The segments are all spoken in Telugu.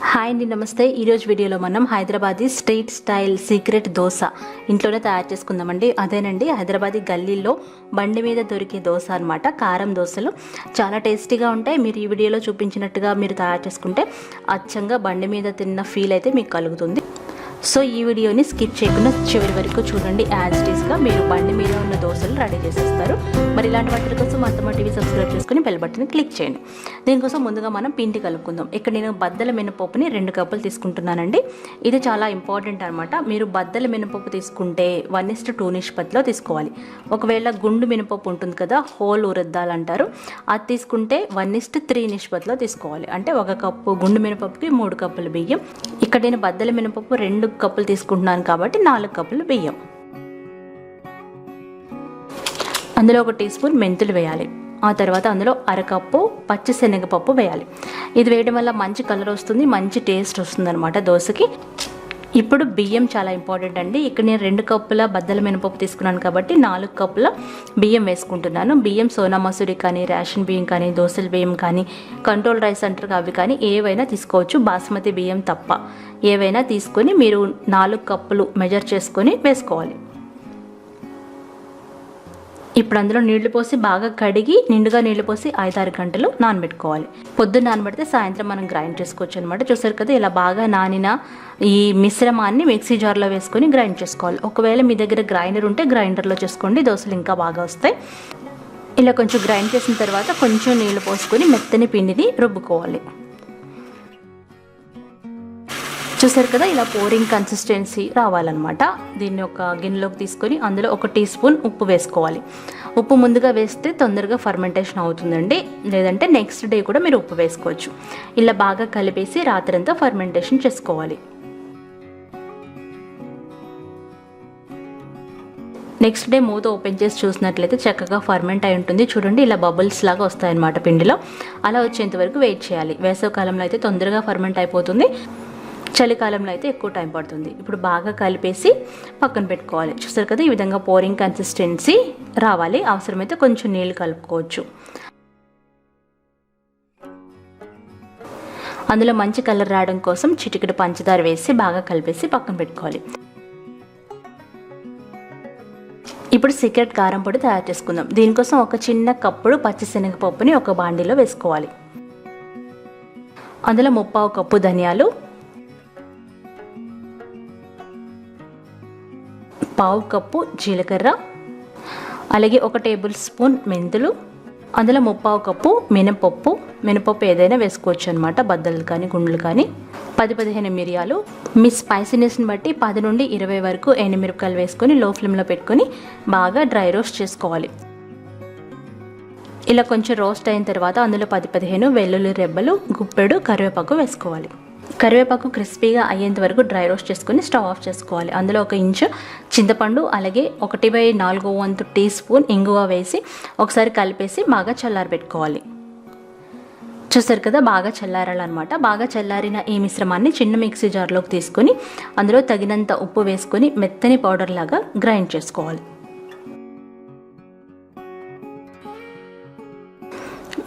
హాయ్ అండి, నమస్తే. ఈరోజు వీడియోలో మనం Hyderabadi street style secret dosa ఇంట్లోనే తయారు చేసుకుందామండి. అదేనండి, హైదరాబాదీ గల్లీల్లో బండి మీద దొరికే దోశ అనమాట. కారం దోశలు చాలా టేస్టీగా ఉంటాయి. మీరు ఈ వీడియోలో చూపించినట్టుగా మీరు తయారు చేసుకుంటే అచ్చంగా బండి మీద తిన్న ఫీల్ అయితే మీకు కలుగుతుంది. సో ఈ వీడియోని స్కిప్ చేయకుండా చివరి వరకు చూడండి. యాజ్ ఇట్ ఈస్గా మీరు బండి మీద ఉన్న దోశలు రెడీ చేసేస్తారు. మరి ఇలాంటి వాటి కోసం అత్తమ్మ టీవీ సబ్స్క్రైబ్ చేసుకుని బెల్ బటన్ క్లిక్ చేయండి. దీనికోసం ముందుగా మనం పిండి కలుపుకుందాం. ఇక్కడ నేను బద్దల మినపప్పుని 2 కప్పులు తీసుకుంటున్నానండి. ఇది చాలా ఇంపార్టెంట్ అనమాట. మీరు బద్దల మినపప్పు తీసుకుంటే 1:2 నిష్పత్తిలో తీసుకోవాలి. ఒకవేళ గుండు మినపప్పు ఉంటుంది కదా, హోల్ ఉరద్దాలు అంటారు, అది తీసుకుంటే 1:3 నిష్పత్తిలో తీసుకోవాలి. అంటే 1 కప్పు గుండు మినపప్పుకి 3 కప్పులు బియ్యం. ఇక్కడ నేను బద్దల మినపప్పు 2 కప్పులు తీసుకుంటున్నాను కాబట్టి 4 కప్పులు బియ్యం. అందులో 1 టీ స్పూన్ మెంతులు వేయాలి. ఆ తర్వాత అందులో 1/2 కప్పు పచ్చి శనగపప్పు వేయాలి. ఇది వేయడం వల్ల మంచి కలర్ వస్తుంది, మంచి టేస్ట్ వస్తుంది అనమాట దోశకి. ఇప్పుడు బియ్యం చాలా ఇంపార్టెంట్ అండి. ఇక్కడ నేను 2 కప్పుల బద్దల మినపప్పు తీసుకున్నాను కాబట్టి 4 కప్పుల బియ్యం వేసుకుంటున్నాను. బియ్యం సోనా మసూరి కానీ, రేషన్ బియ్యం కానీ, దోసల బియ్యం కానీ, కంట్రోల్ రైస్ అంటారు అవి కానీ ఏవైనా తీసుకోవచ్చు, బాస్మతి బియ్యం తప్ప. ఏవైనా తీసుకొని మీరు 4 కప్పులు మెజర్ చేసుకొని వేసుకోవాలి. ఇప్పుడు అందులో నీళ్లు పోసి బాగా కడిగి నిండుగా నీళ్లు పోసి 5-6 గంటలు నానబెట్టుకోవాలి. పొద్దున్న నానబెడితే సాయంత్రం మనం గ్రైండ్ చేసుకోవచ్చు అనమాట. చూసారు కదా, ఇలా బాగా నానిన ఈ మిశ్రమాన్ని మిక్సీ జార్లో వేసుకొని గ్రైండ్ చేసుకోవాలి. ఒకవేళ మీ దగ్గర గ్రైండర్ ఉంటే గ్రైండర్లో చేసుకోండి, దోశలు ఇంకా బాగా వస్తాయి. ఇలా కొంచెం గ్రైండ్ చేసిన తర్వాత కొంచెం నీళ్లు పోసుకొని మెత్తని పిండిని రుబ్బుకోవాలి. చూసారు కదా, ఇలా పోరింగ్ కన్సిస్టెన్సీ రావాలన్నమాట. దీన్ని ఒక గిన్నెలోకి తీసుకొని అందులో 1 టీ స్పూన్ ఉప్పు వేసుకోవాలి. ఉప్పు ముందుగా వేస్తే తొందరగా ఫర్మెంటేషన్ అవుతుందండి, లేదంటే నెక్స్ట్ డే కూడా మీరు ఉప్పు వేసుకోవచ్చు. ఇలా బాగా కలిపేసి రాత్రంతా ఫర్మెంటేషన్ చేసుకోవాలి. నెక్స్ట్ డే మూత ఓపెన్ చేసి చూసినట్లయితే చక్కగా ఫర్మెంట్ అయి ఉంటుంది. చూడండి, ఇలా బబుల్స్ లాగా వస్తాయన్నమాట పిండిలో. అలా వచ్చేంత వరకు వెయిట్ చేయాలి. వేసవికాలంలో అయితే తొందరగా ఫర్మెంట్ అయిపోతుంది, చలికాలంలో అయితే ఎక్కువ టైం పడుతుంది. ఇప్పుడు బాగా కలిపేసి పక్కన పెట్టుకోవాలి. చూస్తారు కదా, ఈ విధంగా పోరింగ్ కన్సిస్టెన్సీ రావాలి. అవసరమైతే కొంచెం నీళ్ళు కలుపుకోవచ్చు. అందులో మంచి కలర్ రావడం కోసం చిటికెడు పంచదార వేసి బాగా కలిపేసి పక్కన పెట్టుకోవాలి. ఇప్పుడు సీక్రెట్ కారం పొడి తయారు చేసుకుందాం. దీనికోసం ఒక చిన్న కప్పుడు పచ్చిశనగపప్పుని ఒక బాండీలో వేసుకోవాలి. అందులో 1/4 కప్పు ధనియాలు, 1/2 కప్పు జీలకర్ర, అలాగే 1 టేబుల్ స్పూన్ మెంతులు, అందులో 1/4 కప్పు మినపప్పు ఏదైనా వేసుకోవచ్చు అనమాట, బద్దలు కానీ గుండ్లు కానీ, 10-15 మిరియాలు. మీ స్పైసీనెస్ని బట్టి 10 నుండి 20 వరకు ఎండుమిరపకాయలు వేసుకొని లో ఫ్లేమ్లో పెట్టుకొని బాగా డ్రై రోస్ట్ చేసుకోవాలి. ఇలా కొంచెం రోస్ట్ అయిన తర్వాత అందులో 10-15 వెల్లుల్లి రెబ్బలు, గుప్పెడు కరివేపాకు వేసుకోవాలి. కరివేపాకు క్రిస్పీగా అయ్యేంత వరకు డ్రై రోస్ట్ చేసుకొని స్టవ్ ఆఫ్ చేసుకోవాలి. అందులో 1 ఇంచు చింతపండు, అలాగే 1/4 టీ స్పూన్ ఇంగువ వేసి ఒకసారి కలిపేసి బాగా చల్లారబెట్టుకోవాలి. చూసారు కదా, బాగా చల్లారాలన్నమాట. బాగా చల్లారిన ఈ మిశ్రమాన్ని చిన్న మిక్సీ జార్లోకి తీసుకొని అందులో తగినంత ఉప్పు వేసుకొని మెత్తని పౌడర్ లాగా గ్రైండ్ చేసుకోవాలి.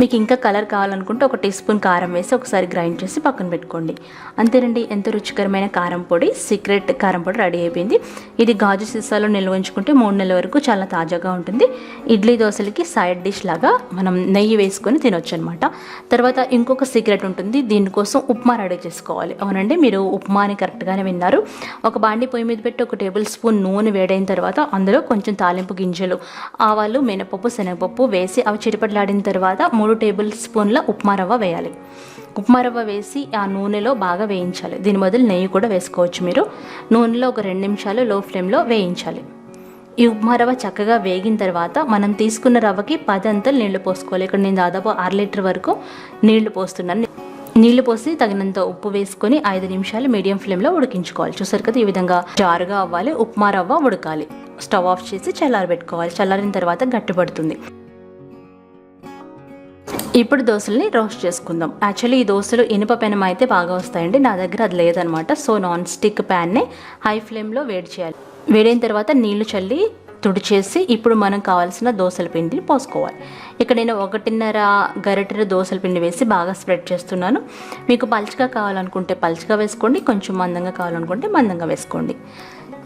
మీకు ఇంకా కలర్ కావాలనుకుంటే 1 టీ స్పూన్ కారం వేసి ఒకసారి గ్రైండ్ చేసి పక్కన పెట్టుకోండి. అంతేనండి, ఎంతో రుచికరమైన కారం పొడి, సీక్రెట్ కారం పొడి రెడీ అయిపోయింది. ఇది గాజు సీసాలో నిల్వ ఉంచుకుంటే 3 నెలల వరకు చాలా తాజాగా ఉంటుంది. ఇడ్లీ దోశలకి సైడ్ డిష్ లాగా మనం నెయ్యి వేసుకొని తినొచ్చు అనమాట. తర్వాత ఇంకొక సీక్రెట్ ఉంటుంది, దీనికోసం ఉప్మా రెడీ చేసుకోవాలి. అవునండి, మీరు ఉప్మాని కరెక్ట్గానే విన్నారు. ఒక బాండి పొయ్యి మీద పెట్టి 1 టేబుల్ స్పూన్ నూనె వేడైన తర్వాత అందులో కొంచెం తాలింపు గింజలు, ఆవాలు, మినపప్పు, శనగపప్పు వేసి అవి చిటపట్లాడిన తర్వాత 3 టేబుల్ స్పూన్ల ఉప్మా రవ్వ వేయాలి. ఉప్మా రవ్వ వేసి ఆ నూనెలో బాగా వేయించాలి. దీని బదులు నెయ్యి కూడా వేసుకోవచ్చు మీరు. నూనెలో ఒక 2 నిమిషాలు లో ఫ్లేమ్లో వేయించాలి. ఈ ఉప్మా రవ్వ చక్కగా వేగిన తర్వాత మనం తీసుకున్న రవ్వకి 10 అంతలు నీళ్లు పోసుకోవాలి. ఇక్కడ నేను దాదాపు 1/2 లీటర్ వరకు నీళ్లు పోస్తున్నాను. నీళ్లు పోసి తగినంత ఉప్పు వేసుకొని 5 నిమిషాలు మీడియం ఫ్లేమ్లో ఉడికించుకోవాలి. చూసారు కదా, ఈ విధంగా జారుగా అవ్వాలి. ఉప్మా రవ్వ ఉడకాలి. స్టవ్ ఆఫ్ చేసి చల్లారబెట్టుకోవాలి. చల్లారిన తర్వాత గట్టిపడుతుంది. ఇప్పుడు దోశల్ని రోస్ట్ చేసుకుందాం. యాక్చువల్లీ ఈ దోశలు ఇనుప పెనం అయితే బాగా వస్తాయండి, నా దగ్గర అది లేదనమాట. సో నాన్ స్టిక్ ప్యాన్నే హై ఫ్లేమ్లో వేడి చేయాలి. వేడైన తర్వాత నీళ్లు చల్లి తుడిచేసి ఇప్పుడు మనం కావాల్సిన దోసల పిండిని పోసుకోవాలి. ఇక్కడ నేను 1.5 గరిటెల దోసల పిండి వేసి బాగా స్ప్రెడ్ చేస్తున్నాను. మీకు పలుచగా కావాలనుకుంటే పలుచగా వేసుకోండి, కొంచెం మందంగా కావాలనుకుంటే మందంగా వేసుకోండి.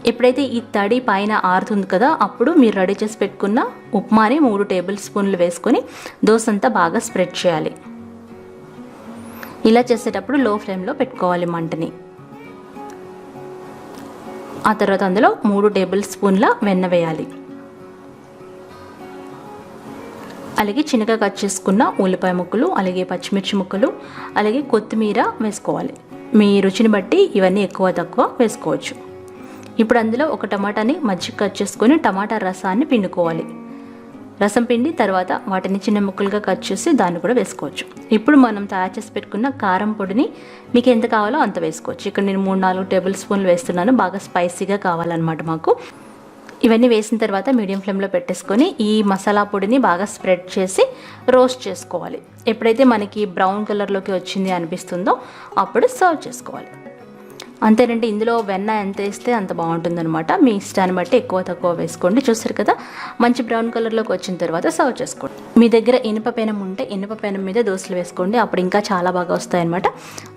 ఎప్పుడైతే ఈ తడి పైన ఆరుతుంది కదా, అప్పుడు మీరు రెడీ చేసి పెట్టుకున్న ఉప్మాని 3 టేబుల్ స్పూన్లు వేసుకొని దోశ అంతా బాగా స్ప్రెడ్ చేయాలి. ఇలా చేసేటప్పుడు లో ఫ్లేమ్లో పెట్టుకోవాలి మంటని. ఆ తర్వాత అందులో 3 టేబుల్ స్పూన్ల వెన్న వేయాలి. అలాగే చిన్నగా కట్ చేసుకున్న ఉల్లిపాయ ముక్కలు, అలాగే పచ్చిమిర్చి ముక్కలు, అలాగే కొత్తిమీర వేసుకోవాలి. మీ రుచిని బట్టి ఇవన్నీ ఎక్కువ తక్కువ వేసుకోవచ్చు. ఇప్పుడు అందులో ఒక టమాటాని మజ్జిగ కట్ చేసుకొని టమాటా రసాన్ని పిండుకోవాలి. రసం పిండి తర్వాత వాటిని చిన్న ముక్కలుగా కట్ చేసి దాన్ని కూడా వేసుకోవచ్చు. ఇప్పుడు మనం తయారు చేసి పెట్టుకున్న కారం పొడిని మీకు ఎంత కావాలో అంత వేసుకోవచ్చు. ఇక్కడ నేను 3-4 టేబుల్ స్పూన్లు వేస్తున్నాను, బాగా స్పైసీగా కావాలన్నమాట మాకు. ఇవన్నీ వేసిన తర్వాత మీడియం ఫ్లేమ్లో పెట్టేసుకొని ఈ మసాలా పొడిని బాగా స్ప్రెడ్ చేసి రోస్ట్ చేసుకోవాలి. ఎప్పుడైతే మనకి బ్రౌన్ కలర్లోకి వచ్చింది అనిపిస్తుందో అప్పుడు సర్వ్ చేసుకోవాలి. అంతేనండి. ఇందులో వెన్న ఎంత వేస్తే అంత బాగుంటుందన్నమాట. మీ ఇష్టాన్ని బట్టి ఎక్కువ తక్కువ వేసుకోండి. చూస్తారు కదా, మంచి బ్రౌన్ కలర్లోకి వచ్చిన తర్వాత సర్వ్ చేసుకోండి. మీ దగ్గర ఇనుప పెనం ఉంటే ఇనుప పెనం మీద దోశలు వేసుకోండి, అప్పుడు ఇంకా చాలా బాగా వస్తాయి అన్నమాట.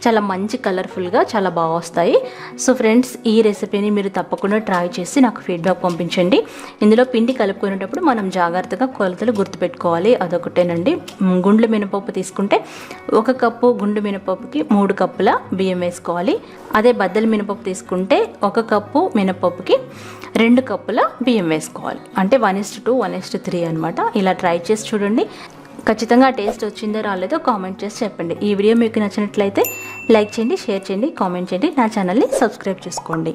చాలా మంచి కలర్ఫుల్గా చాలా బాగా వస్తాయి. సో ఫ్రెండ్స్, ఈ రెసిపీని మీరు తప్పకుండా ట్రై చేసి నాకు ఫీడ్బ్యాక్ పంపించండి. ఇందులో పిండి కలుపుకునేటప్పుడు మనం జాగ్రత్తగా కొలతలు గుర్తుపెట్టుకోవాలి. అదొకటేనండి. గుండ్ల మినపప్పు తీసుకుంటే 1 కప్పు గుండు మినపప్పుకి 3 కప్పుల బియ్యం వేసుకోవాలి. అదే బద్దల మినపప్పు తీసుకుంటే 1 కప్పు మినపప్పుకి 2 కప్పుల బియ్యం వేసుకోవాలి. అంటే 1:2, 1:3 అనమాట. ఇలా ట్రై చేసి చూడండి. ఖచ్చితంగా టేస్ట్ వచ్చిందో రాలేదో కామెంట్ చేసి చెప్పండి. ఈ వీడియో మీకు నచ్చినట్లయితే లైక్ చేయండి, షేర్ చేయండి, కామెంట్ చేయండి. నా ఛానల్ని సబ్స్క్రైబ్ చేసుకోండి.